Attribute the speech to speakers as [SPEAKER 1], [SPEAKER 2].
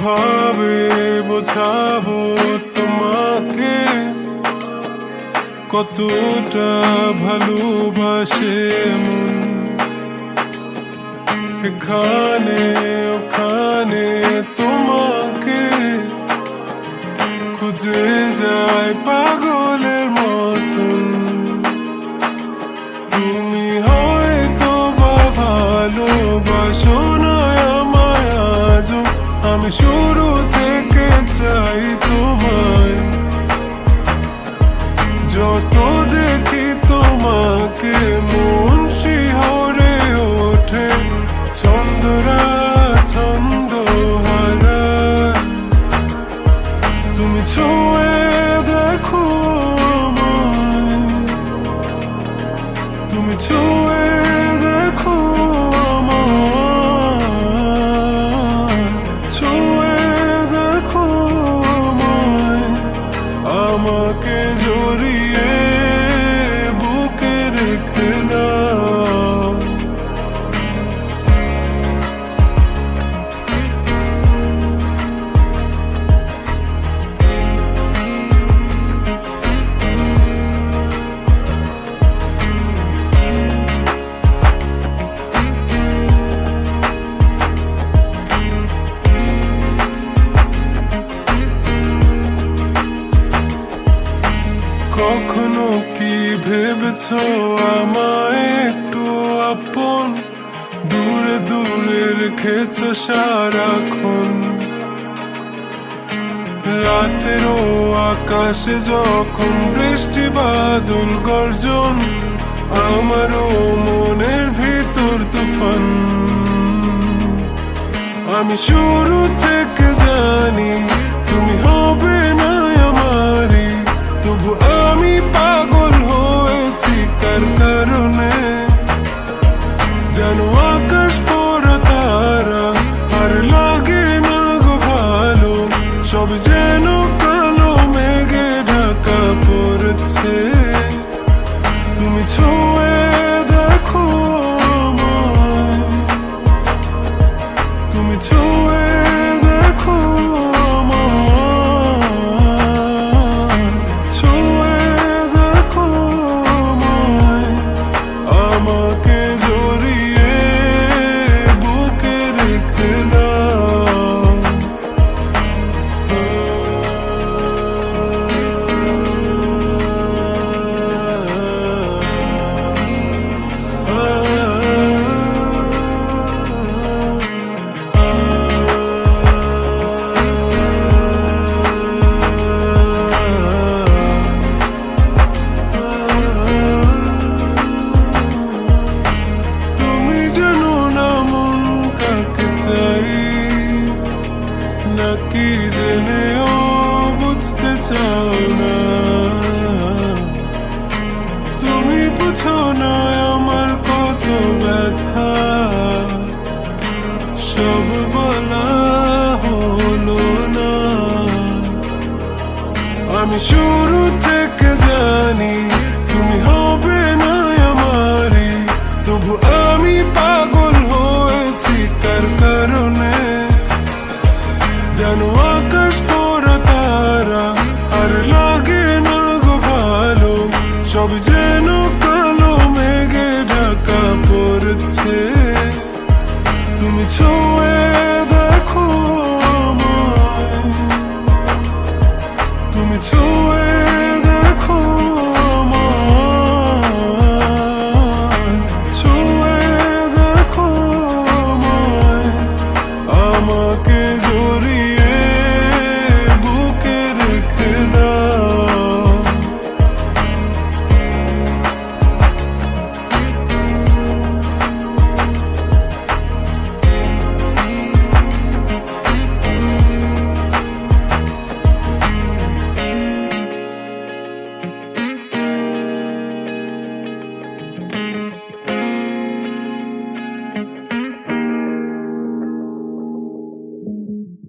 [SPEAKER 1] কিভাবে বোঝাবো তোমাকে কতটা ভালোবাসে মন। এখানে ওখানে তোমাকে খুঁজে যায় পাগলের মতন। তুমি হয়তো বা ভালোবাসো না আমায় আজও, আমি শুরু থেকে চাই তোমায়। যত দেখি তোমাকে মন শিহরে ওঠে, ছন্দরা ছন্দ হারায়। তুমি ছুঁয়ে দেখো আমায়, তুমি ছুঁয়ে দেখো আমায়, ছুঁয়ে দেখো আমায়। আমাকে জড়িয়ে বুকে রেখে দাও। কখনো কি ভেবেছ আমায় একটু আপন, দূরে দূরে রেখেছ সারাক্ষণ। রাতেরও আকাশে যখন বৃষ্টি বাদল গর্জন, আমারও মনের ভিতর তুফান। আমি শুরু থেকে জানি তুমি হবে না আমারই, তবু আমি পাগল হয়েছি কার কারণে। জানো আকাশ পড়া তারা আর লাগে না গো ভালো, সব যেন কালো মেঘে ঢাকা পড়েছে। তুমি ছুঁয়ে দেখো আমায়, তুমি ছুঁয়ে দেখো আমায়, ছুঁয়ে দেখো আমায়। আমাকে জড়িয়ে বুকে রেখে দাও। তুমি জানো না মন কাকে চাই, নাকি জেনেও বুঝতে চাও না। তুমি বুঝো না আমার কত ব্যথা, সব বলা হলো না। আমি শুরু থেকে জানি তুমি হবে না আমারই, তবু আমি পাগল হয়েছি কার কারণে। জানো আকাশ পড়া তারা আর লাগে না গো ভালো, সব যেন কালো মেঘে ঢাকা পড়েছে। তুমি ছুঁয়ে দেখো আমায়, তুমি ছুঁয়ে